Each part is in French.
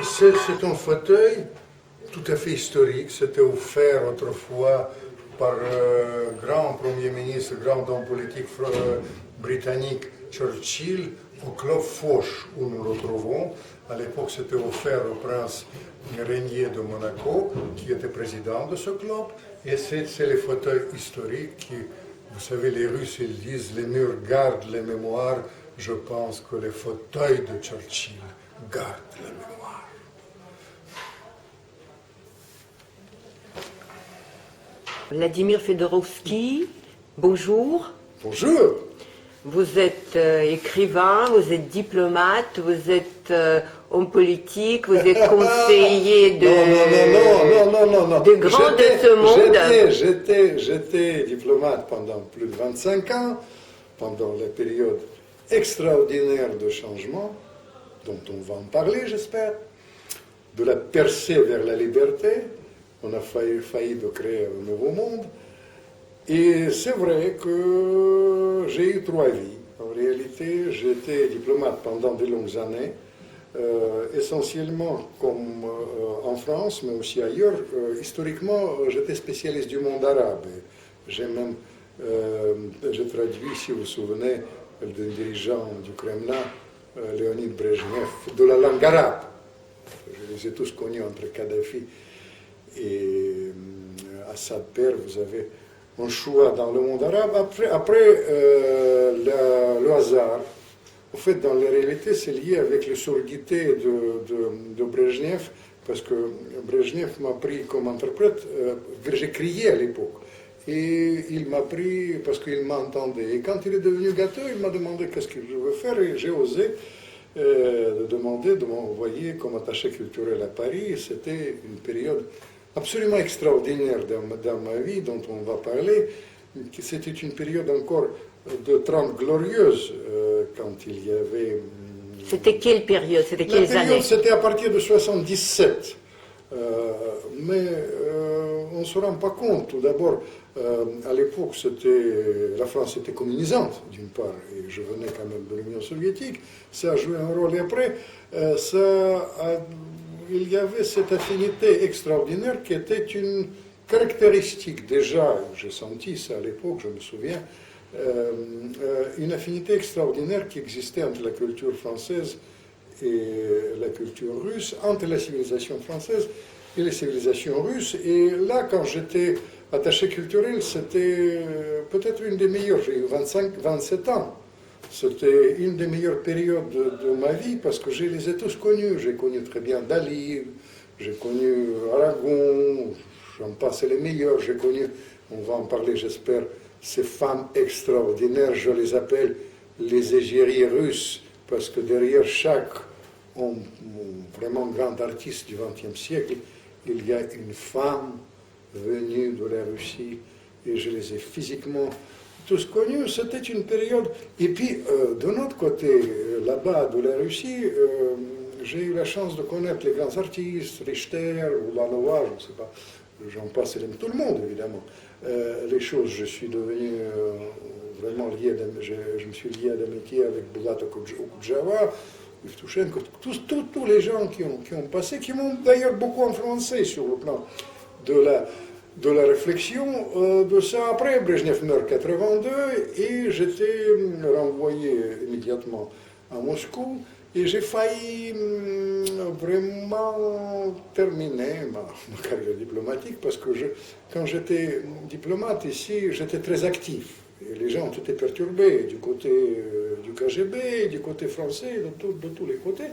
c'est un fauteuil tout à fait historique. C'était offert autrefois par le grand Premier ministre, grand homme politique britannique Churchill au club Foch où nous le retrouvons. À l'époque, c'était offert au prince Régnier de Monaco, qui était président de ce club. Et c'est les fauteuils historiques qui, vous savez, les Russes, ils disent les murs gardent les mémoires. Je pense que les fauteuils de Churchill gardent la mémoire. Vladimir Fedorovski, bonjour. Bonjour. Vous êtes écrivain, vous êtes diplomate, vous êtes homme politique, vous êtes conseiller de grands de ce monde. J'étais diplomate pendant plus de 25 ans, pendant la période extraordinaire de changement, dont on va en parler, j'espère, de la percée vers la liberté. On a failli de créer un nouveau monde. Et c'est vrai que j'ai eu 3 vies. En réalité, j'étais diplomate pendant de longues années, essentiellement comme en France, mais aussi ailleurs. Historiquement, j'étais spécialiste du monde arabe. J'ai traduit, si vous vous souvenez, d'un dirigeant du Kremlin, Léonid Brejnev, de la langue arabe. Je les ai tous connus entre Kadhafi et Assad père. Vous avez un choix dans le monde arabe. Après le hasard, en fait, dans la réalité, c'est lié avec les surdité de Brejnev, parce que Brejnev m'a pris comme interprète, j'ai crié à l'époque. Et il m'a pris parce qu'il m'entendait. Et quand il est devenu gâteau, il m'a demandé qu'est-ce que je veux faire, et j'ai osé demander de m'envoyer comme attaché culturel à Paris. C'était une période absolument extraordinaire dans ma vie, dont on va parler. C'était une période encore de 30 glorieuses, quand il y avait... C'était quelle période? C'était quelles années? C'était à partir de 77. Mais on ne se rend pas compte. Tout d'abord, à l'époque, la France était communisante, d'une part, et je venais quand même de l'Union soviétique. Ça a joué un rôle. Et après, il y avait cette affinité extraordinaire qui était une caractéristique, déjà, j'ai senti ça à l'époque, je me souviens, une affinité extraordinaire qui existait entre la culture française et la culture russe, entre la civilisation française et les civilisations russes. Et là, quand j'étais attaché culturel, c'était peut-être une des meilleures. J'ai eu 27 ans. C'était une des meilleures périodes de ma vie parce que je les ai tous connus. J'ai connu très bien Dali, j'ai connu Aragon, j'en passe les meilleurs. J'ai connu, on va en parler j'espère, ces femmes extraordinaires, je les appelle les égéries russes, parce que derrière chaque vraiment grand artiste du XXe siècle, il y a une femme venue de la Russie, et je les ai physiquement tous connus. C'était une période. Et puis, de notre côté, là-bas, de la Russie, j'ai eu la chance de connaître les grands artistes, Richter ou Lanois, je ne sais pas, j'en passe, tout le monde, évidemment. Les choses, je suis devenu vraiment lié, je me suis lié à d'amitié avec Bulat Okudjava, Yevtushenko, tous les gens qui ont passé, qui m'ont d'ailleurs beaucoup influencé sur le plan de la réflexion de ça. Après, Brejnev meurt en 82 et j'étais renvoyé immédiatement à Moscou et j'ai failli vraiment terminer ma carrière diplomatique parce que quand j'étais diplomate ici, j'étais très actif. Et les gens ont été perturbés du côté du KGB, du côté français, de tous les côtés.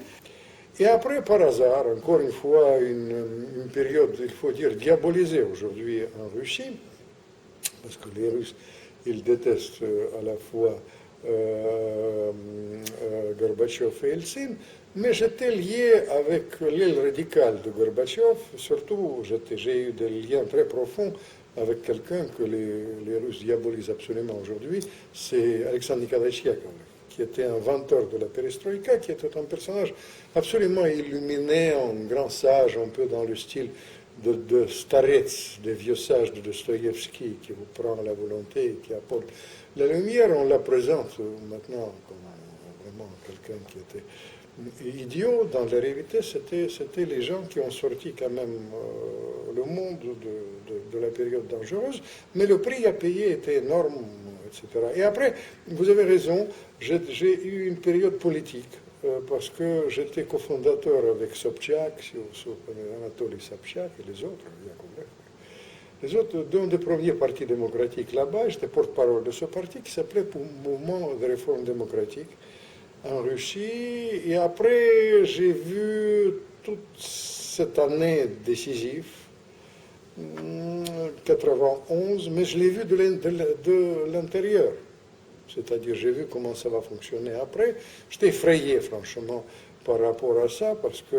Et après, par hasard, encore une fois, une période, il faut dire, diabolisée aujourd'hui en Russie, parce que les Russes, ils détestent à la fois Gorbatchev et Eltsine, mais j'étais lié avec l'aile radicale de Gorbatchev, surtout j'ai eu des liens très profonds avec quelqu'un que les Russes diabolisent absolument aujourd'hui, c'est Alexandre Nikolaïevitch Yakovlev, qui était inventeur de la perestroïka, qui était un personnage absolument illuminé, un grand sage, un peu dans le style de Starets, des vieux sages de Dostoïevski, qui vous prend la volonté et qui apporte la lumière. On la présente maintenant comme vraiment quelqu'un qui était idiots. Dans la réalité, c'était les gens qui ont sorti quand même le monde de la période dangereuse, mais le prix à payer était énorme, etc. Et après, vous avez raison, j'ai eu une période politique, parce que j'étais cofondateur avec Sobchak, Anatoly Sobchak et les autres, les autres, d'un des premiers partis démocratiques là-bas. J'étais porte-parole de ce parti qui s'appelait Mouvement de réforme démocratique en Russie. Et après, j'ai vu toute cette année décisive, 91, mais je l'ai vu de l'intérieur. C'est-à-dire, j'ai vu comment ça va fonctionner après. J'étais effrayé, franchement, par rapport à ça, parce que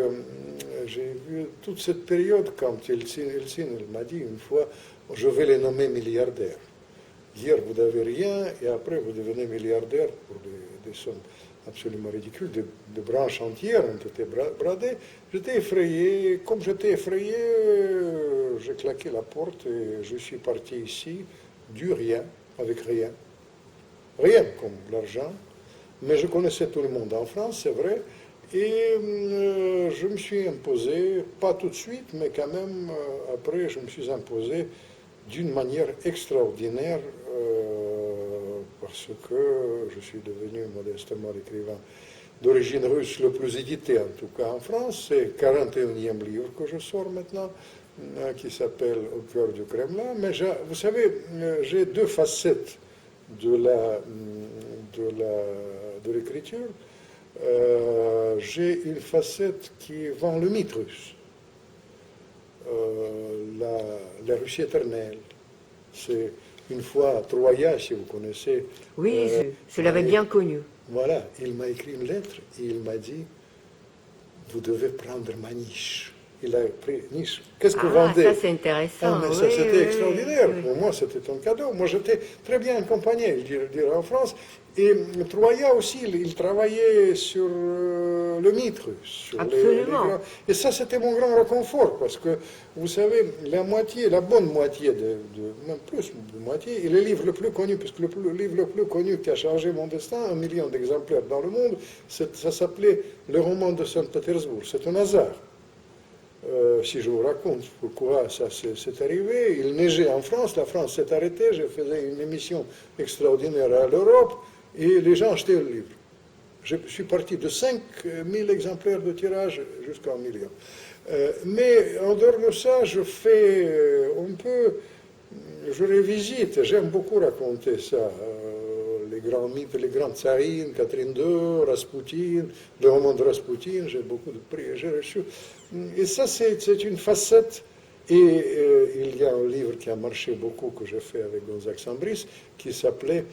j'ai vu toute cette période quand Eltsine m'a dit une fois, je vais les nommer milliardaires. Hier, vous n'avez rien, et après, vous devenez milliardaire pour des sommes absolument ridicules. Des branches entières ont été bradées. J'étais effrayé. Comme j'étais effrayé, j'ai claqué la porte et je suis parti ici, du rien, avec rien. Rien comme l'argent, mais je connaissais tout le monde en France, c'est vrai, et je me suis imposé, pas tout de suite, mais quand même, après, je me suis imposé d'une manière extraordinaire, parce que je suis devenu modestement l'écrivain d'origine russe le plus édité, en tout cas en France. C'est le 41e livre que je sors maintenant, qui s'appelle Au cœur du Kremlin. Mais vous savez, j'ai deux facettes de l'écriture. J'ai une facette qui vend le mythe russe, la Russie éternelle. C'est une fois Troya, si vous connaissez. Oui, je l'avais bien connu. Voilà, il m'a écrit une lettre et il m'a dit, vous devez prendre ma niche. Il a pris niche. Qu'est-ce que vous vendez? Ça c'est intéressant. Ah, mais ça c'était extraordinaire. Pour moi, c'était un cadeau. Moi, j'étais très bien accompagné, je dirais, en France. Et Troya aussi, il travaillait sur le mythe russe. Sur Absolument. Et ça, c'était mon grand réconfort, parce que, vous savez, la bonne moitié, même plus de moitié, et le livre le plus connu, puisque le livre le plus connu qui a changé mon destin, 1 million d'exemplaires dans le monde, ça s'appelait Le roman de Saint-Pétersbourg. C'est un hasard. Si je vous raconte pourquoi ça s'est arrivé, il neigeait en France, la France s'est arrêtée, je faisais une émission extraordinaire à l'Europe, et les gens achetaient le livre. Je suis parti de 5000 exemplaires de tirage jusqu'à 1 million. Mais en dehors de ça, je revisite, j'aime beaucoup raconter ça. Les grands mythes, les grandes tsarines, Catherine II, Raspoutine, le roman de Raspoutine, j'ai beaucoup de prix, j'ai reçu. Et ça, c'est une facette. Et il y a un livre qui a marché beaucoup, que j'ai fait avec Gonzague Sambris, qui s'appelait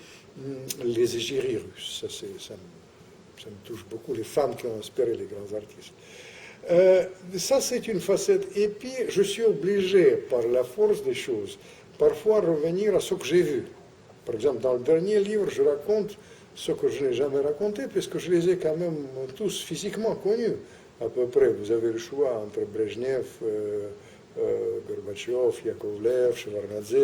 Les égéries russes. Ça me touche beaucoup, les femmes qui ont inspiré les grands artistes. Ça, c'est une facette. Et puis, je suis obligé, par la force des choses, parfois revenir à ce que j'ai vu. Par exemple, dans le dernier livre, je raconte ce que je n'ai jamais raconté, puisque je les ai quand même tous physiquement connus. À peu près, vous avez le choix entre Brejnev, Gorbatchev, Yakovlev, Shevardnadze,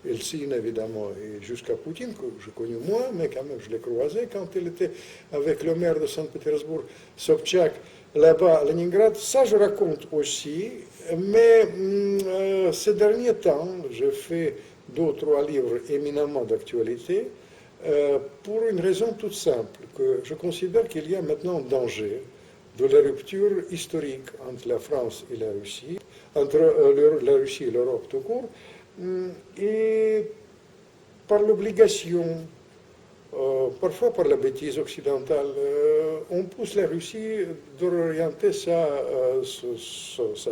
Eltsine, évidemment, et jusqu'à Poutine, que je connais moins, mais quand même, je l'ai croisé quand il était avec le maire de Saint-Pétersbourg, Sobchak, là-bas à Leningrad. Ça, je raconte aussi, mais ces derniers temps, j'ai fait 2 ou 3 livres éminemment d'actualité, pour une raison toute simple, que je considère qu'il y a maintenant un danger de la rupture historique entre la France et la Russie, entre la Russie et l'Europe tout court, et par l'obligation, parfois par la bêtise occidentale, on pousse la Russie d'orienter sa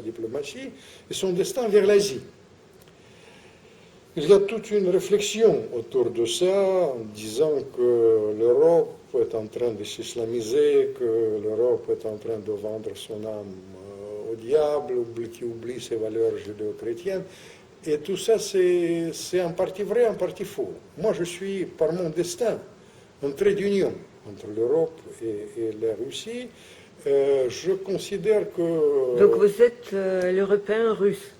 diplomatie et son destin vers l'Asie. Il y a toute une réflexion autour de ça, en disant que l'Europe est en train de s'islamiser, que l'Europe est en train de vendre son âme au diable, qui oublie ses valeurs judéo-chrétiennes. Et tout ça, c'est en partie vrai, en partie faux. Moi, je suis, par mon destin, un trait d'union entre l'Europe et la Russie. Je considère que... Donc vous êtes l'Européen russe?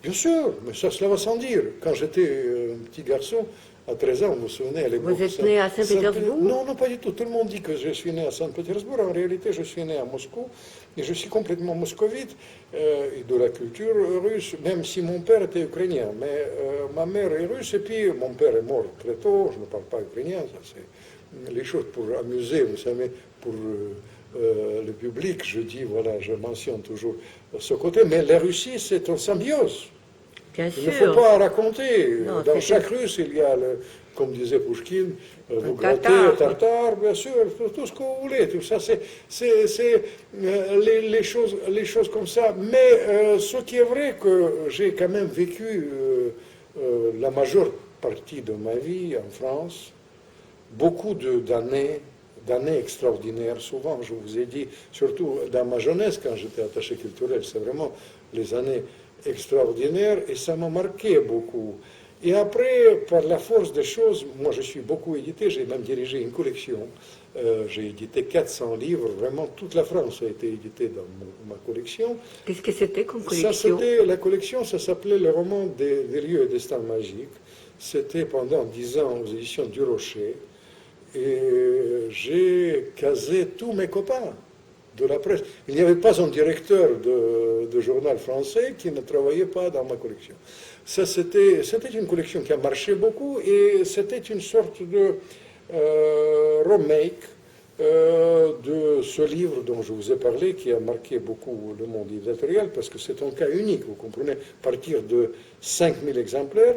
Bien sûr, mais ça va sans dire. Quand j'étais un petit garçon, à 13 ans, vous vous souvenez, à l'époque. Vous êtes né à Saint-Pétersbourg? Non, non, pas du tout. Tout le monde dit que je suis né à Saint-Pétersbourg. En réalité, je suis né à Moscou et je suis complètement moscovite et de la culture russe, même si mon père était ukrainien. Mais ma mère est russe et puis mon père est mort très tôt. Je ne parle pas ukrainien, ça c'est les choses pour amuser, vous savez, pour le public. Je dis, voilà, je mentionne toujours ce côté. Mais la Russie, c'est en symbiose. Bien Il ne sûr. faut pas raconter. Non, dans c'est chaque Russe, il y a, comme disait Pouchkine, vous grattez, tatar. tartare, bien sûr, tout ce que vous voulez. Tout ça, c'est les choses comme ça. Mais ce qui est vrai, que j'ai quand même vécu la majeure partie de ma vie en France, beaucoup d'années extraordinaires. Souvent, je vous ai dit, surtout dans ma jeunesse, quand j'étais attaché culturel, c'est vraiment les années extraordinaire et ça m'a marqué beaucoup. Et après, par la force des choses, moi je suis beaucoup édité, j'ai même dirigé une collection. J'ai édité 400 livres, vraiment toute la France a été éditée dans ma collection. Qu'est-ce que c'était comme collection? La collection, ça s'appelait le roman des lieux et destins magiques. C'était pendant 10 ans aux éditions du Rocher. Et j'ai casé tous mes copains de la presse. Il n'y avait pas un directeur de journal français qui ne travaillait pas dans ma collection. Ça, c'était une collection qui a marché beaucoup et c'était une sorte de remake de ce livre dont je vous ai parlé, qui a marqué beaucoup le monde éditorial, parce que c'est un cas unique, vous comprenez, partir de 5000 exemplaires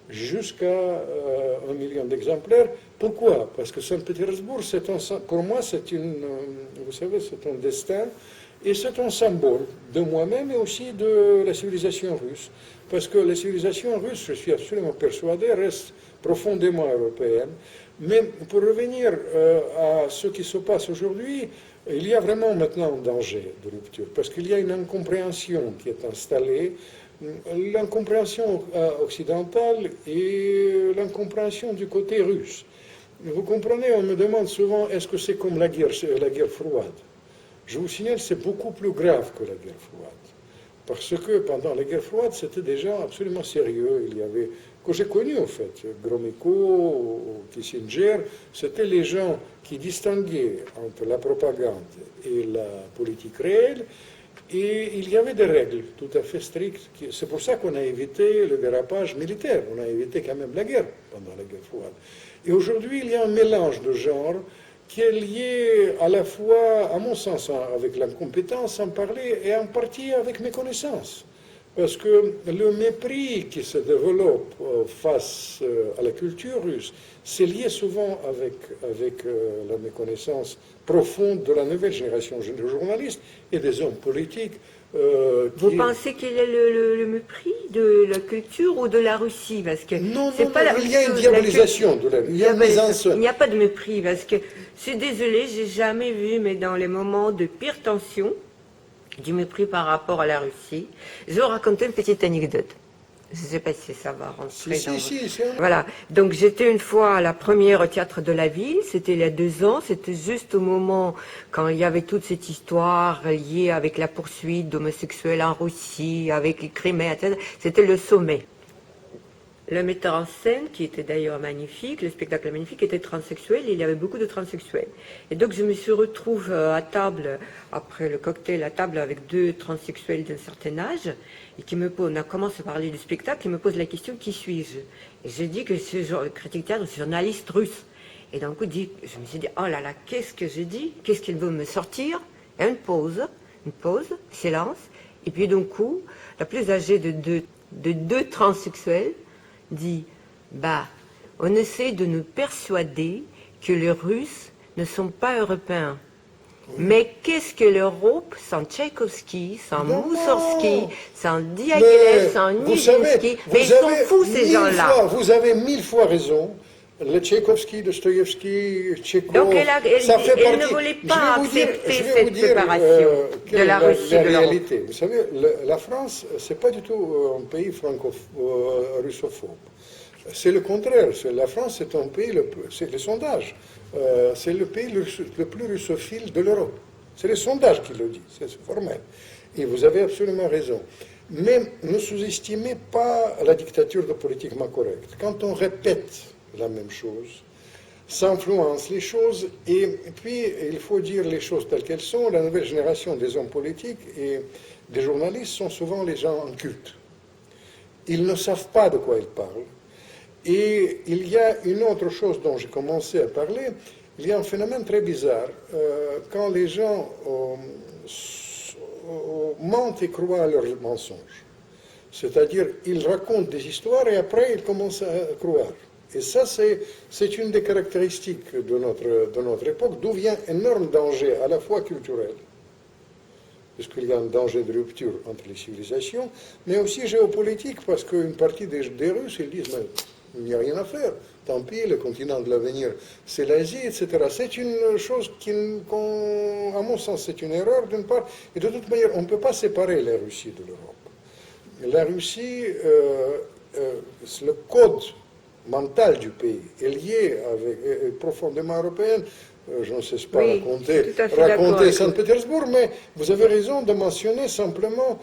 jusqu'à 1 million d'exemplaires. Pourquoi? Parce que Saint-Pétersbourg, pour moi, vous savez, c'est un destin et c'est un symbole de moi-même et aussi de la civilisation russe. Parce que la civilisation russe, je suis absolument persuadé, reste profondément européenne. Mais pour revenir à ce qui se passe aujourd'hui, il y a vraiment maintenant un danger de rupture, parce qu'il y a une incompréhension qui est installée, l'incompréhension occidentale et l'incompréhension du côté russe. Vous comprenez, on me demande souvent, est-ce que c'est comme la guerre froide? Je vous signale, c'est beaucoup plus grave que la guerre froide. Parce que pendant la guerre froide, c'était des gens absolument sérieux. Il y avait, que j'ai connu en fait, Gromyko, Kissinger, c'était les gens qui distinguaient entre la propagande et la politique réelle. Et il y avait des règles tout à fait strictes. C'est pour ça qu'on a évité le dérapage militaire. On a évité quand même la guerre pendant la guerre froide. Et aujourd'hui, il y a un mélange de genres qui est lié à la fois, à mon sens, avec l'incompétence en parler et en partie avec mes connaissances. Parce que le mépris qui se développe face à la culture russe, c'est lié souvent avec la méconnaissance profonde de la nouvelle génération de journalistes et des hommes politiques. Vous pensez qu'il y a le mépris de la culture ou de la Russie? Parce que non, c'est pas la il y a une diabolisation de la il y a une mise en scène. Il n'y a pas de mépris, parce que je suis désolée, j'ai jamais vu, mais dans les moments de pire tension, du mépris par rapport à la Russie. Je vais vous raconter une petite anecdote. Je ne sais pas si ça va rentrer Voilà. Donc j'étais une fois à la première au Théâtre de la Ville, c'était il y a 2 ans, c'était juste au moment quand il y avait toute cette histoire liée avec la poursuite d'homosexuels en Russie, avec les Crimées, etc. C'était le sommet. Le metteur en scène, qui était d'ailleurs magnifique, le spectacle magnifique, était transsexuel et il y avait beaucoup de transsexuels. Et donc je me suis retrouvée à table, après le cocktail, à table avec 2 transsexuels d'un certain âge, et on a commencé à parler du spectacle, il me pose la question, qui suis-je? Et j'ai dit que c'est critique théâtre, c'est journaliste russe. Et d'un coup, je me suis dit, oh là là, qu'est-ce que j'ai dit? Qu'est-ce qu'il veut me sortir? Et une pause, silence. Et puis d'un coup, la plus âgée de deux transsexuels dit, on essaie de nous persuader que les Russes ne sont pas européens. Mais qu'est-ce que l'Europe sans Tchaïkovski, sans Moussorski, sans Diaghilev, sans Nijinsky? Mais ils sont fous ces gens-là. Vous avez 1000 fois raison. Le Tchaïkovski, Dostoïevski, Tchékov, donc ça fait elle ne voulait pas accepter cette séparation de la Russie, de l'Europe. Réalité. Vous savez, la France, c'est pas du tout un pays russophobe. C'est le contraire. La France, c'est un pays, c'est les sondages, c'est le pays le plus russophile de l'Europe. C'est les sondages qui le disent, c'est formel. Et vous avez absolument raison. Mais ne sous-estimez pas la dictature de politiquement correcte. Quand on répète la même chose, s'influencent les choses, et puis il faut dire les choses telles qu'elles sont. La nouvelle génération des hommes politiques et des journalistes sont souvent les gens incultes. Ils ne savent pas de quoi ils parlent. Et il y a une autre chose dont j'ai commencé à parler, il y a un phénomène très bizarre. Quand les gens mentent et croient à leurs mensonges, c'est-à-dire ils racontent des histoires et après ils commencent à croire. Et ça, c'est une des caractéristiques de notre époque, d'où vient un énorme danger, à la fois culturel, puisqu'il y a un danger de rupture entre les civilisations, mais aussi géopolitique, parce qu'une partie des Russes, ils disent, mais il n'y a rien à faire, tant pis, le continent de l'avenir, c'est l'Asie, etc. C'est une chose qui, à mon sens, c'est une erreur d'une part, et de toute manière, on ne peut pas séparer la Russie de l'Europe. La Russie, le code mental du pays est lié est profondément européen. Je ne sais pas raconter Saint-Pétersbourg, mais vous avez raison de mentionner simplement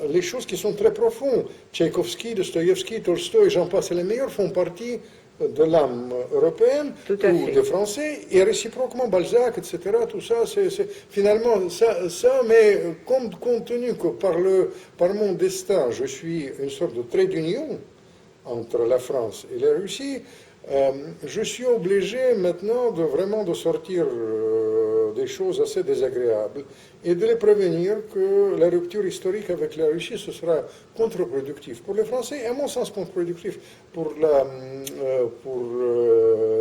les choses qui sont très profondes. Tchaïkovski, Dostoïevski, Tolstoï, j'en passe, les meilleurs font partie de l'âme européenne ou des Français, et réciproquement Balzac, etc. Tout ça, c'est finalement ça, mais compte tenu que par mon destin, je suis une sorte de trait d'union entre la France et la Russie, je suis obligé maintenant de sortir des choses assez désagréables et de les prévenir que la rupture historique avec la Russie, ce sera contre-productif pour les Français et à mon sens contre-productif pour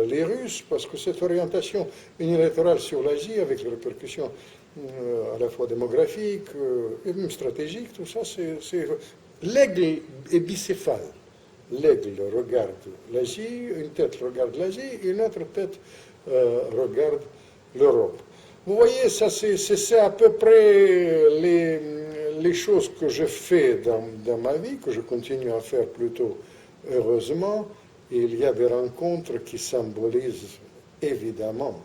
les Russes, parce que cette orientation unilatérale sur l'Asie, avec les répercussions à la fois démographiques et même stratégiques, tout ça, l'aigle est bicéphale. L'aigle regarde l'Asie, une tête regarde l'Asie, une autre tête regarde l'Europe. Vous voyez, ça c'est à peu près les choses que je fais dans ma vie, que je continue à faire plutôt heureusement. Et il y a des rencontres qui symbolisent évidemment,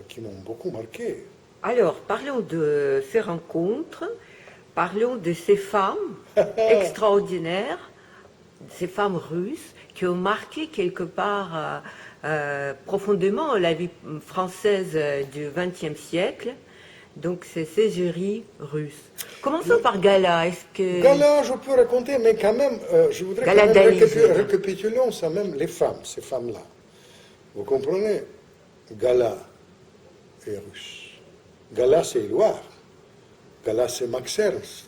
qui m'ont beaucoup marqué. Alors, parlons de ces rencontres. Parlons de ces femmes extraordinaires, ces femmes russes qui ont marqué quelque part profondément la vie française du XXe siècle. Donc ces ségéries russes. Commençons par Gala. Gala, je peux raconter, mais quand même, je voudrais quand même récapitulons ça même les femmes, ces femmes-là. Vous comprenez? Gala est russe. Gala, c'est Éluard. Gala, c'est Max Ernst.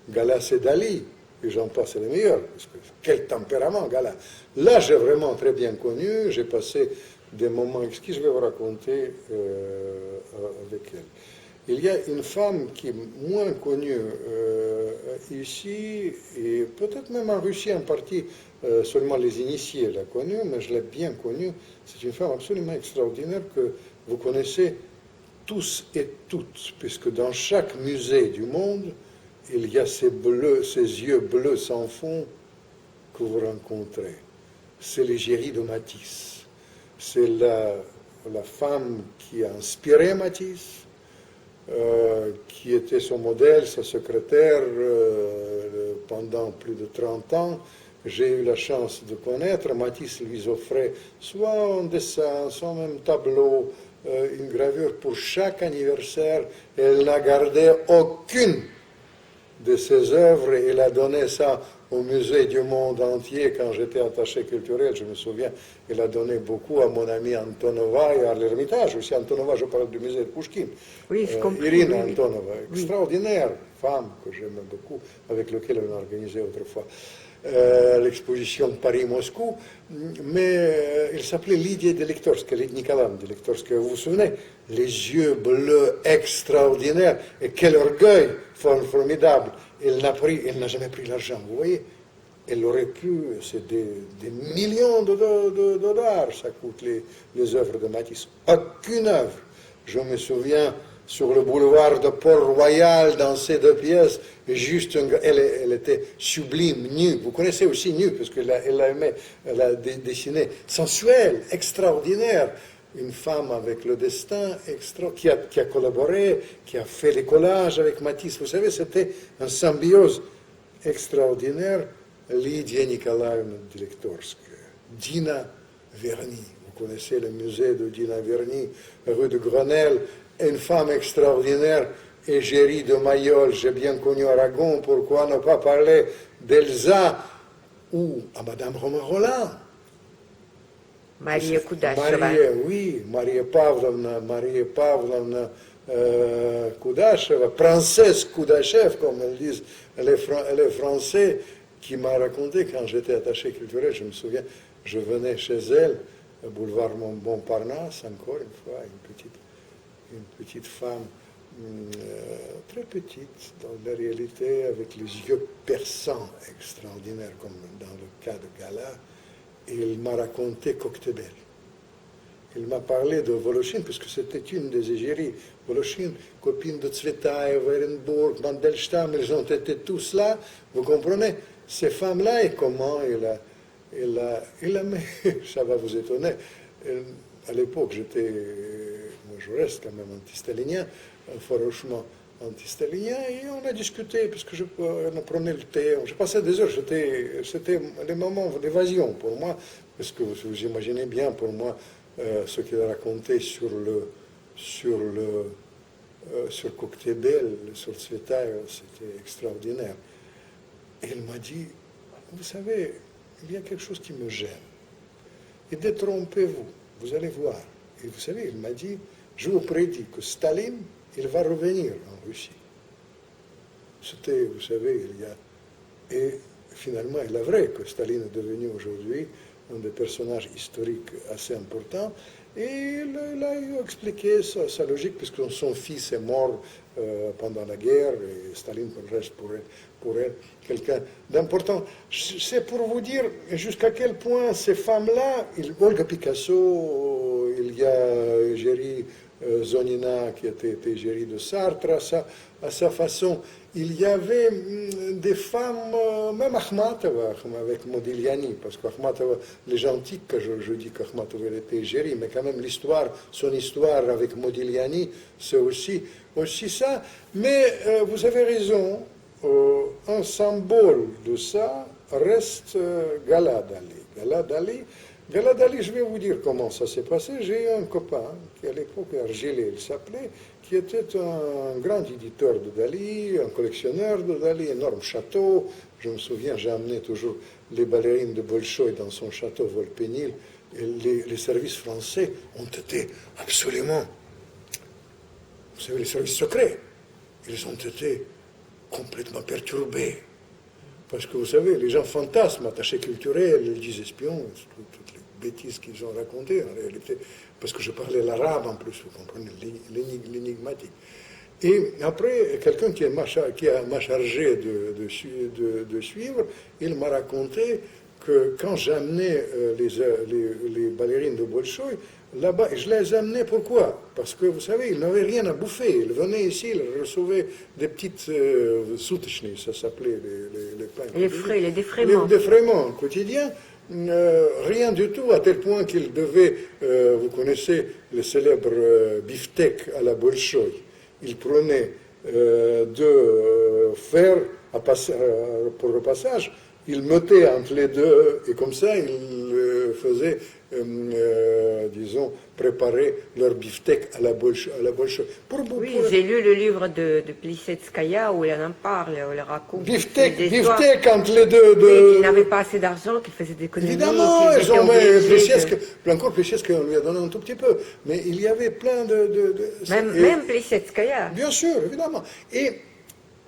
Gala, c'est Dali. Et j'en passe les meilleurs. Parce que quel tempérament, Gala. Là, j'ai vraiment très bien connu. J'ai passé des moments exquis. Je vais vous raconter avec elle. Il y a une femme qui est moins connue ici, et peut-être même en Russie en partie, seulement les initiés l'ont connue, mais je l'ai bien connue. C'est une femme absolument extraordinaire que vous connaissez tous et toutes, puisque dans chaque musée du monde, il y a ces yeux bleus sans fond que vous rencontrez. C'est l'égérie de Matisse. C'est la femme qui a inspiré Matisse, qui était son modèle, sa secrétaire pendant plus de 30 ans. J'ai eu la chance de connaître. Matisse lui offrait soit un dessin, soit même tableau, une gravure pour chaque anniversaire. Elle n'a gardé aucune de ses œuvres et elle a donné ça au musée du monde entier. Quand j'étais attaché culturel, je me souviens, elle a donné beaucoup à mon ami Antonova et à l'Ermitage. Aussi, Antonova, je parle du musée de Pouchkine. Oui, je comprends. Irina Antonova, extraordinaire femme que j'aime beaucoup, avec laquelle on a organisé autrefois l'exposition Paris-Moscou, mais il s'appelait Lydia Deliktorska, Nicolas Deliktorska, vous vous souvenez, les yeux bleus extraordinaires, et quel orgueil formidable. Elle n'a jamais pris l'argent, vous voyez. Elle aurait pu, c'est des millions de dollars, ça coûte les œuvres de Matisse. Aucune œuvre. Je me souviens, sur le boulevard de Port-Royal, dans ces deux pièces, juste elle était sublime, nue. Vous connaissez aussi nue, parce qu'elle a dessiné sensuelle, extraordinaire. Une femme avec le destin qui a collaboré, qui a fait les collages avec Matisse. Vous savez, c'était une symbiose extraordinaire. Lydia Nikolaevna Deliktorska. Dina Verny. Vous connaissez le musée de Dina Verny, rue de Grenelle, une femme extraordinaire, égérie de Mayol. J'ai bien connu Aragon, pourquoi ne pas parler d'Elsa ou à Madame Romain-Rolland? Maria Kudasheva. Maria Pavlovna Kudasheva, princesse Kudachev, comme elles disent les Français, qui m'a raconté quand j'étais attaché culturel, je me souviens, je venais chez elle, boulevard Montparnasse, encore une fois, une petite femme très petite, dans la réalité, avec les yeux perçants extraordinaires, comme dans le cas de Gala. Et il m'a raconté Cocteau-Belle. Il m'a parlé de Volochine, puisque c'était une des égéries. Volochine, copine de Tsvetaev, Ehrenburg, Mandelstam, ils ont été tous là. Vous comprenez? Ces femmes-là, et comment il a ça va vous étonner. À l'époque, moi je reste quand même anti-stalinien, farouchement anti-stalinien, et on a discuté, puisque on prenait le thé, je passais des heures, c'était des moments d'évasion pour moi, parce que vous imaginez bien pour moi ce qu'il a raconté sur Cocteau-Belle, sur Tsvetaev, c'était extraordinaire. Et il m'a dit, vous savez, il y a quelque chose qui me gêne, et détrompez-vous, vous allez voir. Et vous savez, il m'a dit, je vous prédis que Staline, il va revenir en Russie. C'était, vous savez, Et finalement, il est vrai que Staline est devenu aujourd'hui un des personnages historiques assez importants. Et il a expliqué sa logique, puisque son fils est mort pendant la guerre, et Staline reste pour elle quelqu'un d'important. C'est pour vous dire jusqu'à quel point ces femmes-là, Olga Picasso, il y a Égérie Zonina qui était égérie de Sartre à sa façon. Il y avait des femmes, même Akhmatova avec Modigliani, parce qu'Akhmatova, les gens antiques, je dis qu'Akhmatova était égérie, mais quand même son histoire avec Modigliani, c'est aussi ça. Mais vous avez raison, un symbole de ça reste Gala Dali. Gala Dali, je vais vous dire comment ça s'est passé. J'ai eu un copain qui à l'époque, Argelé, il s'appelait, qui était un grand éditeur de Dali, un collectionneur de Dali, énorme château. Je me souviens, j'ai amené toujours les ballerines de Bolchoï dans son château Volpénil. Et les services français ont été absolument, vous savez, les services secrets, ils ont été complètement perturbés. Parce que vous savez, les gens fantasment, attachés culturels, ils disent espions, toutes les bêtises qu'ils ont racontées en réalité, parce que je parlais l'arabe en plus, vous comprenez, l'énigmatique. Et après, quelqu'un qui m'a chargé de suivre, il m'a raconté que quand j'amenais les ballerines de Bolchoï, là-bas, je les amenais pourquoi? Parce que, vous savez, ils n'avaient rien à bouffer. Ils venaient ici, ils recevaient des petites soutechny, ça s'appelait les pains. Les défraiements. Les défraiements quotidiens. Rien du tout, à tel point qu'ils devaient, vous connaissez le célèbre beefsteak à la Bolchoï. Ils prenaient deux fers pour le passage, ils mettaient entre les deux, et comme ça, ils faisaient, disons, préparer leur beefsteak à la Bolchoï. Oui, j'ai lu le livre de Plisetskaya où elle en parle, où elle raconte. Beefsteak entre les deux. Oui, qu'il n'avait pas assez d'argent, qu'il faisait des économies. Évidemment, encore Plisetskaya, on lui a donné un tout petit peu, mais il y avait plein de même Plisetskaya. Bien sûr, évidemment. Et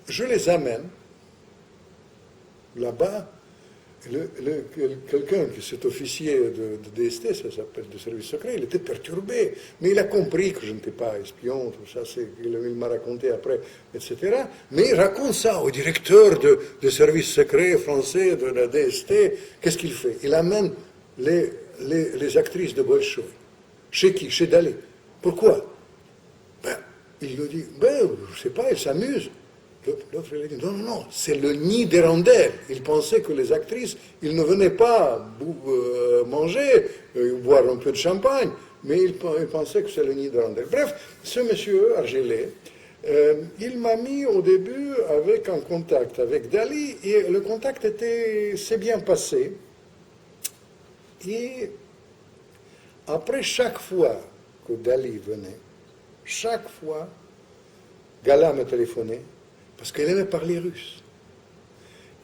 je les amène là-bas. Quelqu'un qui est officier de DST, ça s'appelle de service secret, il était perturbé, mais il a compris que je n'étais pas espion, tout ça, il m'a raconté après, etc. Mais il raconte ça au directeur de service secret français de la DST. Qu'est-ce qu'il fait? Il amène les actrices de Bolchoï. Chez qui? Chez Dali. Pourquoi? Il lui dit, je ne sais pas, il s'amuse. L'autre, il a dit, non, c'est le nid des rondelles. Il pensait que les actrices, ils ne venaient pas manger, boire un peu de champagne, mais il pensait que c'est le nid des rondelles. Bref, ce monsieur, Argelé, il m'a mis au début en contact avec Dali, et le contact s'est bien passé. Et après chaque fois que Dali venait, chaque fois, Gala me téléphonait parce qu'elle aimait parler russe.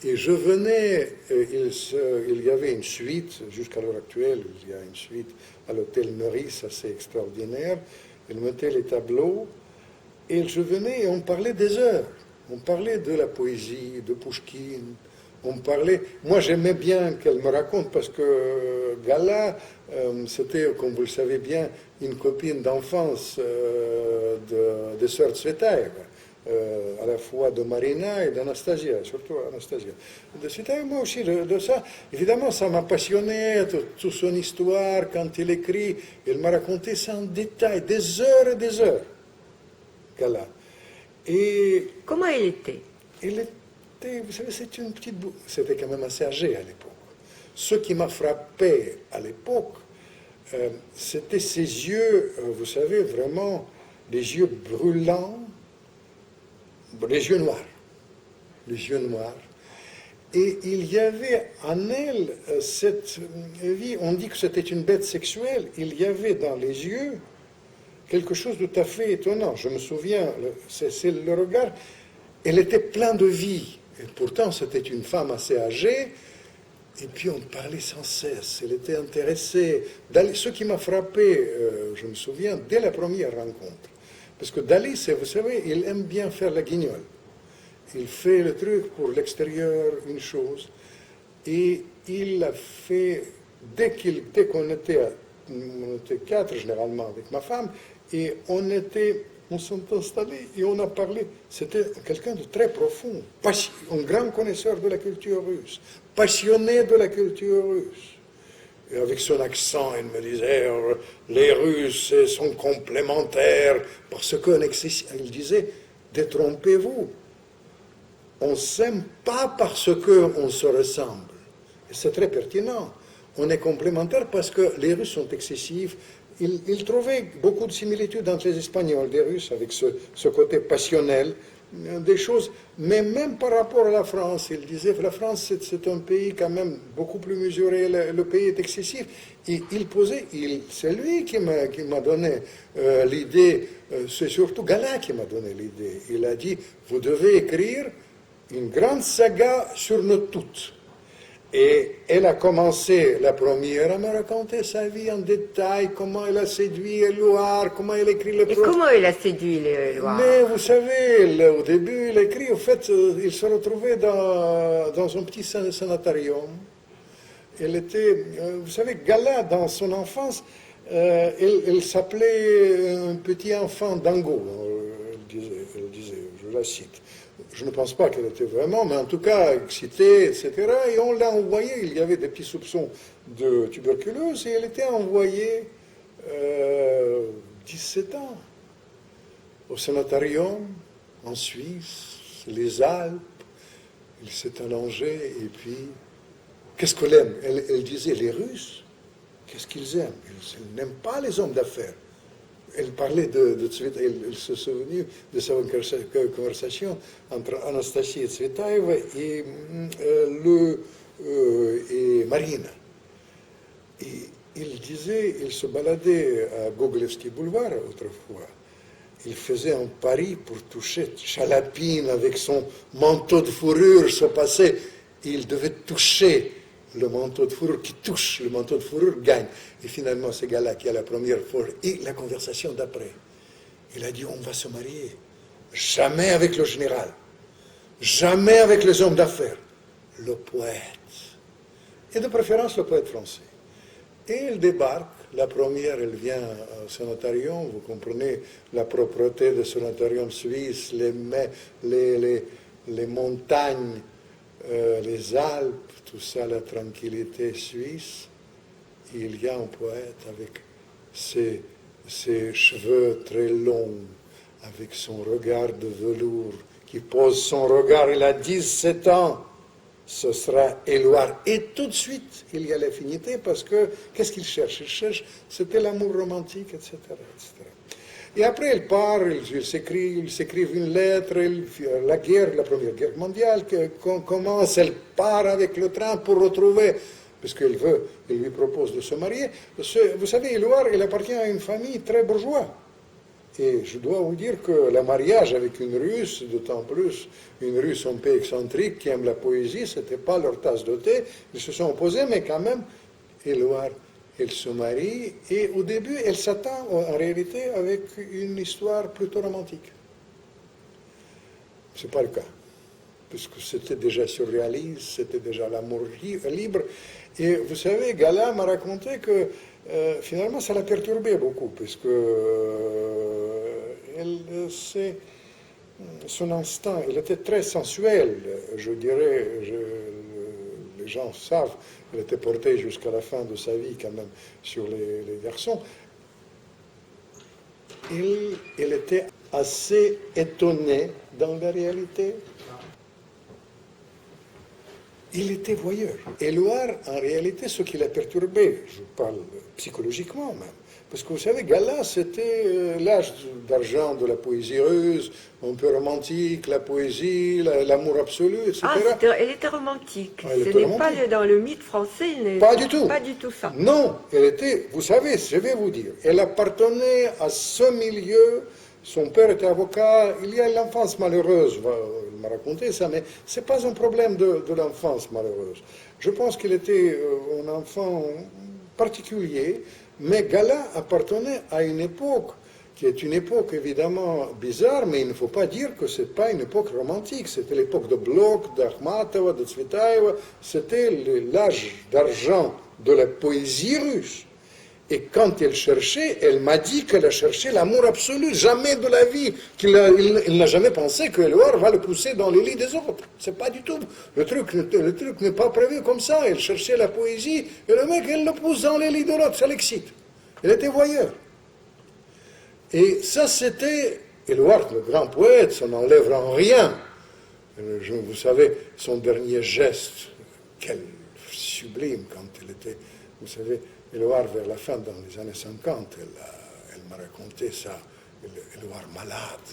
Et je venais, il y avait une suite, jusqu'à l'heure actuelle, il y a une suite à l'hôtel Meurice, assez extraordinaire. Elle mettait les tableaux, et je venais et on parlait des heures. On parlait de la poésie, de Pouchkine, on parlait... Moi, j'aimais bien qu'elle me raconte, parce que Gala, c'était, comme vous le savez bien, une copine d'enfance de sœur Tsvetaeva. À la fois de Marina et d'Anastasia, surtout Anastasia. De Tsvetaeva, moi aussi, de ça, évidemment, ça m'a passionné, toute son histoire, quand il écrit, il m'a raconté ça en détail, des heures et des heures, Gala. Et comment il était? il était, vous savez, c'était quand même assez âgé à l'époque. Ce qui m'a frappé à l'époque, c'était ses yeux, vous savez, vraiment, des yeux brûlants, les yeux noirs. Les yeux noirs. Et il y avait en elle cette vie, on dit que c'était une bête sexuelle, il y avait dans les yeux quelque chose de tout à fait étonnant. Je me souviens, c'est le regard, elle était pleine de vie. Et pourtant, c'était une femme assez âgée, et puis on parlait sans cesse, elle était intéressée. Ce qui m'a frappé, je me souviens, dès la première rencontre, parce que Dali, vous savez, il aime bien faire la guignole. Il fait le truc pour l'extérieur, une chose. Et il a fait, dès qu'on était, on était 4 généralement avec ma femme, et on s'est installés et on a parlé. C'était quelqu'un de très profond, un grand connaisseur de la culture russe, passionné de la culture russe. Et avec son accent, il me disait, les Russes sont complémentaires, parce il disait, détrompez-vous, on ne s'aime pas parce qu'on se ressemble. Et c'est très pertinent. On est complémentaires parce que les Russes sont excessifs. Il trouvait beaucoup de similitudes entre les Espagnols, des Russes, avec ce côté passionnel, des choses, mais même par rapport à la France, il disait que la France, c'est un pays quand même beaucoup plus mesuré, le pays est excessif. Et c'est lui qui m'a donné l'idée, c'est surtout Gala qui m'a donné l'idée. Il a dit, vous devez écrire une grande saga sur nous toutes. Et elle a commencé, la première, à me raconter sa vie en détail, comment elle a séduit Éluard, comment elle écrit le Et comment il a séduit Éluard? Mais vous savez, au début, il écrit, au fait, il se retrouvait dans un petit sanatorium. Elle était, vous savez, Gala, dans son enfance, elle s'appelait un petit enfant d'Ango, elle disait, je la cite. Je ne pense pas qu'elle était vraiment, mais en tout cas excitée, etc. Et on l'a envoyée, il y avait des petits soupçons de tuberculose, et elle était envoyée 17 ans au sanatorium, en Suisse, les Alpes. Il s'est allongé, et puis, qu'est-ce qu'elle aime? Elle disait, les Russes, qu'est-ce qu'ils aiment? Ils n'aiment pas les hommes d'affaires. Elle parlait de Tsvetaeva, elle se souvenait de sa conversation entre Anastasia Tsvetaeva et Marina. Et il disait, il se baladait à Gogolevski boulevard autrefois. Il faisait un pari pour toucher Chalapine avec son manteau de fourrure, se passait. Il devait toucher le manteau de fourrure, qui touche le manteau de fourrure gagne. Et finalement, c'est Gala qui a la première fois. Et la conversation d'après. Il a dit, on va se marier. Jamais avec le général. Jamais avec les hommes d'affaires. Le poète. Et de préférence, le poète français. Et il débarque. La première, elle vient au sanatorium. Vous comprenez la propreté du sanatorium suisse, les montagnes, les Alpes, tout ça, la tranquillité suisse. Il y a un poète avec ses cheveux très longs, avec son regard de velours, qui pose son regard. Il a 17 ans, ce sera Éluard. Et tout de suite, il y a l'affinité, parce que, qu'est-ce qu'il cherche? Il cherche, c'était l'amour romantique, etc., etc. Et après, il part, il s'écrivent une lettre, la Première Guerre mondiale commence, elle part avec le train pour retrouver parce il lui propose de se marier. Vous savez, Éluard, il appartient à une famille très bourgeoise. Et je dois vous dire que le mariage avec une Russe, d'autant plus une Russe un peu excentrique qui aime la poésie, ce n'était pas leur tasse de thé. Ils se sont opposés, mais quand même, Éluard, elle se marie. Et au début, elle s'attend en réalité avec une histoire plutôt romantique. Ce n'est pas le cas, puisque c'était déjà surréaliste, c'était déjà l'amour libre. Et vous savez, Gala m'a raconté que finalement ça l'a perturbé beaucoup, puisque son instinct, il était très sensuel, je dirais, les gens savent, il était porté jusqu'à la fin de sa vie quand même sur les garçons. Il était assez étonné dans la réalité. Il était voyeur. Éluard, en réalité, ce qui l'a perturbé, je parle psychologiquement même, parce que vous savez, Gala, c'était l'âge d'argent de la poésie russe, un peu romantique, la poésie, l'amour absolu, etc. Ah, elle était romantique. Elle Ce était n'est romantique. pas dans le mythe français. Pas du tout. Pas du tout ça. Non, elle était, vous savez, je vais vous dire, elle appartenait à ce milieu. Son père était avocat. Il y a l'enfance malheureuse, il m'a raconté ça, mais ce n'est pas un problème de l'enfance malheureuse. Je pense qu'il était un enfant particulier, mais Gala appartenait à une époque qui est une époque évidemment bizarre, mais il ne faut pas dire que ce n'est pas une époque romantique. C'était l'époque de Blok, d'Akhmatova, de Tsvetaeva. C'était l'âge d'argent de la poésie russe. Et quand elle cherchait, elle m'a dit qu'elle a cherché l'amour absolu. Jamais de la vie, il n'a jamais pensé que Éluard va le pousser dans les lits des autres. C'est pas du tout. Le truc n'est pas prévu comme ça. Elle cherchait la poésie, et le mec, elle le pousse dans les lits de l'autre. Ça l'excite. Elle était voyeur. Et ça, c'était Éluard, le grand poète, ça n'enlève en rien. Vous savez, son dernier geste, quel sublime quand il était, vous savez, Éluard, vers la fin, dans les années 50, elle m'a raconté ça, Éluard malade.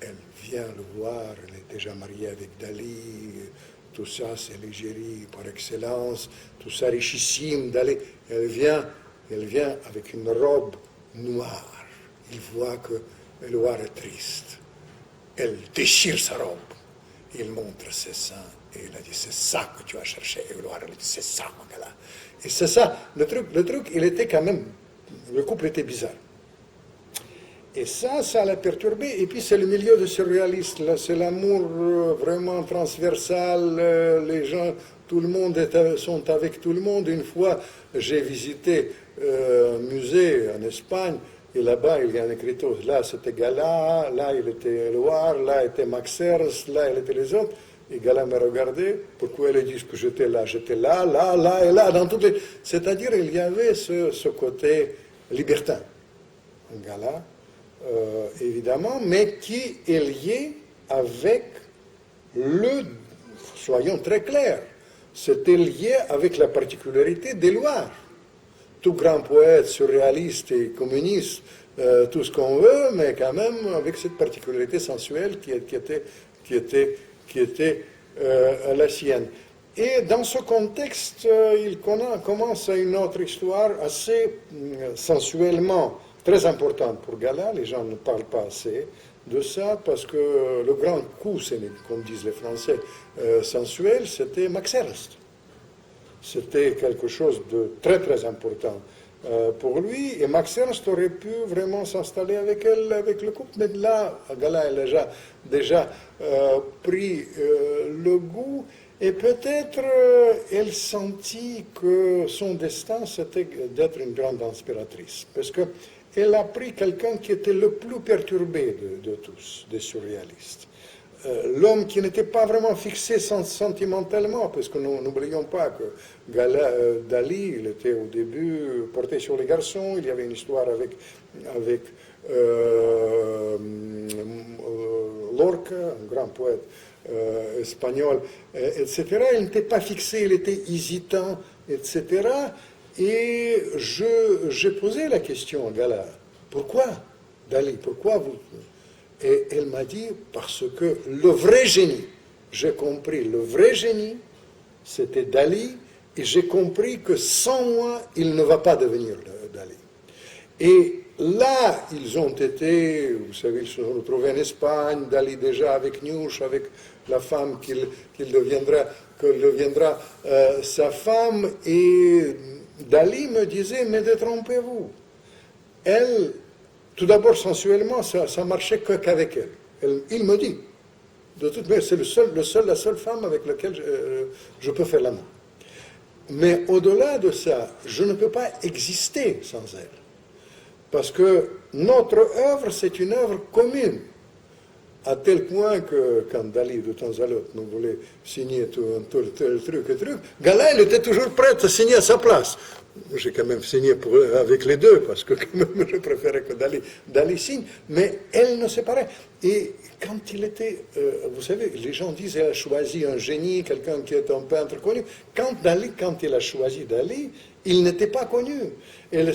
Elle vient le voir, elle est déjà mariée avec Dali, tout ça, c'est l'égérie par excellence, tout ça richissime, Dali. Elle vient avec une robe noire. Il voit que Éluard est triste. Elle déchire sa robe. Il montre ses seins. Et il a dit, c'est ça que tu as cherché. Et Éluard a dit, c'est ça, mon gars. Et c'est ça. Le truc, il était quand même... Le couple était bizarre. Et ça l'a perturbé. Et puis, c'est le milieu de surréaliste. Là, c'est l'amour vraiment transversal. Les gens, tout le monde sont avec tout le monde. Une fois, j'ai visité un musée en Espagne. Et là-bas, il y a un écriteau. Là, c'était Gala. Là, il était Éluard. Là, était Max Ernst. Là, il était les autres. Et Gala m'a regardé. Pourquoi elle dit que j'étais là? J'étais là, là, là et là. Dans toutes les... C'est-à-dire, il y avait ce côté libertin. Gala. Évidemment, mais qui est lié avec soyons très clairs, c'était lié avec la particularité d'Éluard. Tout grand poète surréaliste et communiste, tout ce qu'on veut, mais quand même avec cette particularité sensuelle qui était la sienne. Et dans ce contexte, il commence une autre histoire assez sensuellement très importante pour Gala. Les gens ne parlent pas assez de ça, parce que le grand coup, comme disent les Français, sensuel, c'était Max Ernst. C'était quelque chose de très très important pour lui, et Max Ernst aurait pu vraiment s'installer avec elle, avec le couple, mais là, Gala, elle a déjà pris le goût, et peut-être elle sentit que son destin, c'était d'être une grande inspiratrice, parce que elle a pris quelqu'un qui était le plus perturbé de tous, des surréalistes. L'homme qui n'était pas vraiment fixé sentimentalement, parce que nous n'oublions pas que Dali, il était au début porté sur les garçons, il y avait une histoire avec Lorca, un grand poète espagnol, etc. Il n'était pas fixé, il était hésitant, etc. Et j'ai posé la question à Gala, pourquoi Dali, pourquoi vous... Et elle m'a dit, parce que le vrai génie, j'ai compris, le vrai génie, c'était Dali, et j'ai compris que sans moi, il ne va pas devenir Dali. Et là, ils ont été, vous savez, ils se sont retrouvés en Espagne, Dali déjà avec Niouche, avec la femme qu'il deviendra sa femme, et Dali me disait, mais détrompez-vous. Elle, tout d'abord sensuellement, ça marchait qu'avec elle. Il me dit, de toute manière, c'est la seule femme avec laquelle je peux faire l'amour. Mais au-delà de ça, je ne peux pas exister sans elle. Parce que notre œuvre, c'est une œuvre commune. À tel point que quand Dali, de temps à l'autre, nous voulait signer tel truc, Gala, elle était toujours prête à signer à sa place. J'ai quand même signé avec les deux, parce que quand même, je préférais que Dali signe, mais elle ne séparait. Et quand il était, vous savez, les gens disent qu'elle a choisi un génie, quelqu'un qui est un peintre connu. Quand il a choisi Dali, il n'était pas connu. Elle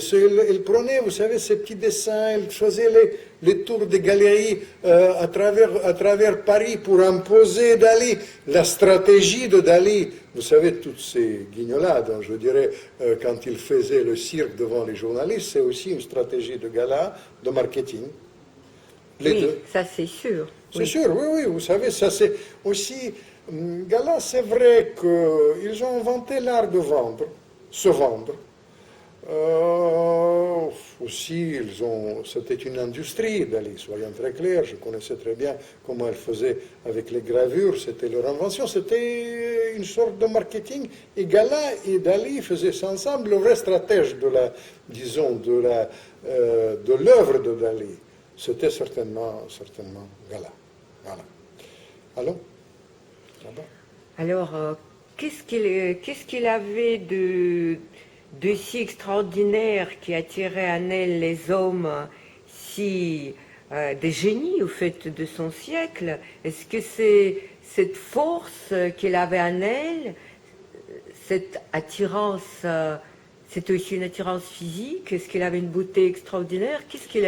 prenait, vous savez, ces petits dessins, elle faisait les tours des galeries à travers Paris pour imposer Dali, la stratégie de Dali. Vous savez, toutes ces guignolades, hein, je dirais, quand il faisait le cirque devant les journalistes, c'est aussi une stratégie de gala, de marketing. Oui, ça c'est sûr. C'est sûr, oui, vous savez, ça c'est aussi... Gala, c'est vrai qu'ils ont inventé l'art de vendre, se vendre. Aussi, c'était une industrie, Dali, soyons très clairs, je connaissais très bien comment elle faisait avec les gravures, c'était leur invention, c'était une sorte de marketing, et Gala et Dali faisaient ça ensemble. Le vrai stratège de l'œuvre de Dali, c'était certainement Gala. Voilà. Allô? Alors, qu'est-ce qu'il avait de si extraordinaire qui attirait en elle les hommes, des génies au fait de son siècle? Est-ce que c'est cette force qu'elle avait en elle, cette attirance, c'était aussi une attirance physique? Est-ce qu'elle avait une beauté extraordinaire?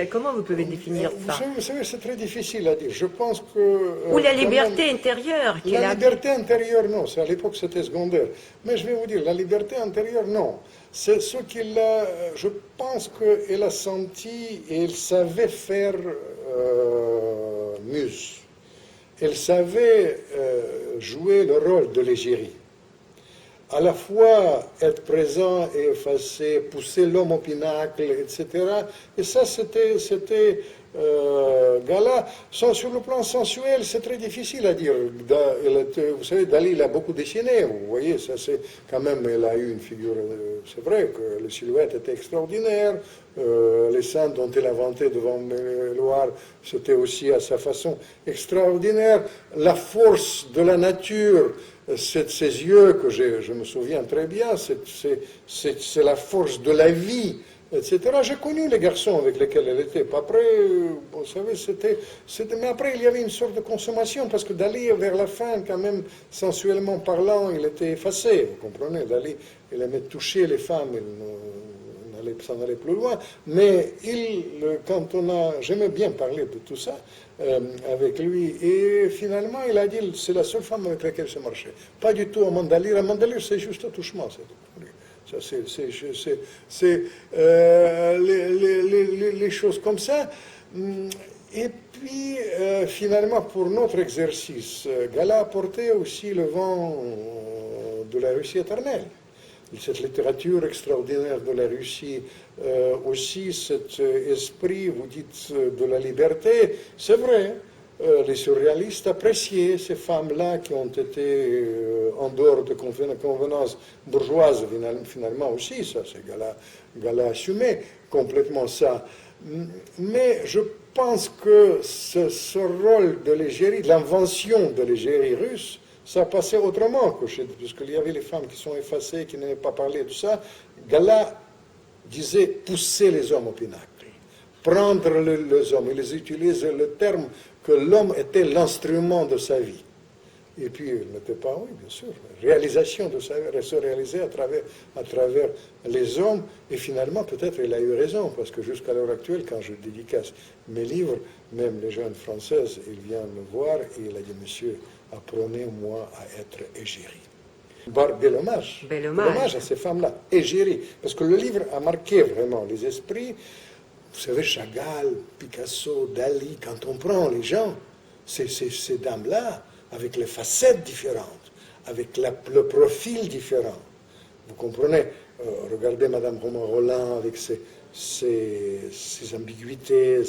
Comment vous pouvez définir ça? Vous savez, c'est très difficile à dire. Je pense que... Ou la liberté intérieure qu'elle La avait. liberté intérieure, non. À l'époque, c'était secondaire. Mais je vais vous dire, la liberté intérieure, non. C'est ce qu'il a... Je pense qu'elle a senti et elle savait faire muse. Elle savait jouer le rôle de l'égérie. À la fois être présent et effacer, pousser l'homme au pinacle, etc. Et ça, c'était Gala. Sur le plan sensuel, c'est très difficile à dire. Vous savez, Dali, il a beaucoup dessiné. Vous voyez, ça, c'est quand même, elle a eu une figure. C'est vrai que les silhouettes étaient extraordinaires. Les seins dont elle inventait devant Loire, c'était aussi à sa façon extraordinaire. La force de la nature. Ses yeux, que je me souviens très bien, c'est la force de la vie, etc. J'ai connu les garçons avec lesquels elle était. Après, vous savez, mais après, il y avait une sorte de consommation, parce que Dali, vers la fin, quand même, sensuellement parlant, il était effacé. Vous comprenez, Dali, il aimait toucher les femmes, il s'en allait plus loin. Mais j'aimais bien parler de tout ça avec lui. Et finalement, il a dit, c'est la seule femme avec laquelle je marchais. Pas du tout un mandalire. Un mandalire, c'est juste un touchement. C'est les choses comme ça. Et puis, finalement, pour notre exercice, Gala apportait aussi le vent de la Russie éternelle. Cette littérature extraordinaire de la Russie, aussi cet esprit, vous dites, de la liberté, c'est vrai. Les surréalistes appréciaient ces femmes-là qui ont été en dehors de convenances bourgeoises, finalement aussi, ça, c'est Gala assumait complètement ça. Mais je pense que ce rôle de l'égérie, de l'invention de l'égérie russe, ça passait autrement, puisqu'il y avait les femmes qui sont effacées, qui n'aimaient pas parler de ça. Gala disait pousser les hommes au pinacle, prendre les hommes. Ils utilisent le terme que l'homme était l'instrument de sa vie. Et puis, il n'était pas, oui, bien sûr, réalisation de sa vie, elle se réalisait à travers les hommes. Et finalement, peut-être, elle a eu raison, parce que jusqu'à l'heure actuelle, quand je dédicace mes livres, même les jeunes françaises, ils viennent me voir et il a dit, monsieur, apprenez-moi à être égérie. Bel hommage. Bel hommage À ces femmes-là, égérie. Parce que le livre a marqué vraiment les esprits. Vous savez, Chagall, Picasso, Dali, quand on prend les gens, ces dames-là, avec les facettes différentes, avec le profil différent. Vous comprenez, regardez Madame Romain-Rolland avec ses ambiguïtés,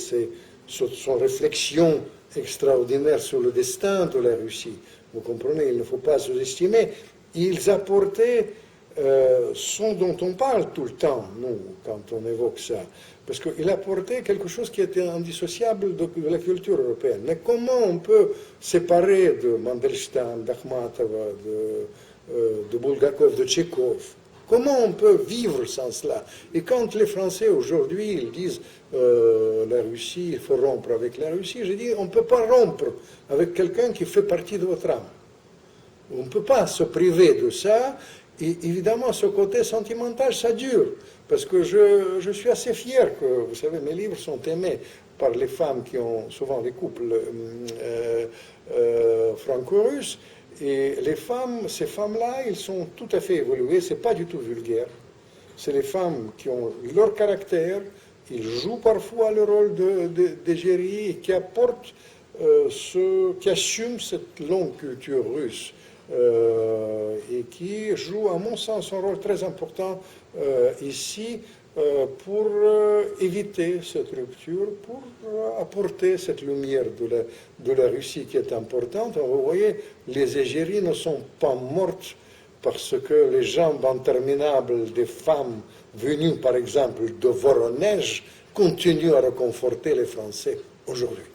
son réflexion extraordinaire sur le destin de la Russie. Vous comprenez, il ne faut pas sous-estimer. Ils apportaient ce dont on parle tout le temps, nous, quand on évoque ça. Parce qu'il apportait quelque chose qui était indissociable de la culture européenne. Mais comment on peut séparer de Mandelstam, d'Akhmatova, de Bulgakov, de Tchekhov? Comment on peut vivre sans cela? Et quand les Français aujourd'hui ils disent la Russie, il faut rompre avec la Russie, je dis on ne peut pas rompre avec quelqu'un qui fait partie de votre âme. On ne peut pas se priver de ça. Et évidemment, ce côté sentimental, ça dure. Parce que je suis assez fier que, vous savez, mes livres sont aimés par les femmes qui ont souvent des couples franco-russes. Et les femmes, ces femmes-là, ils sont tout à fait évoluées, c'est pas du tout vulgaire. C'est les femmes qui ont leur caractère, ils jouent parfois le rôle d'égérie et qui apportent, qui assument cette longue culture russe. Et qui joue, à mon sens, un rôle très important ici pour éviter cette rupture, pour apporter cette lumière de la Russie qui est importante. Vous voyez, les égéries ne sont pas mortes parce que les jambes interminables des femmes venues, par exemple, de Voronezh continuent à réconforter les Français aujourd'hui.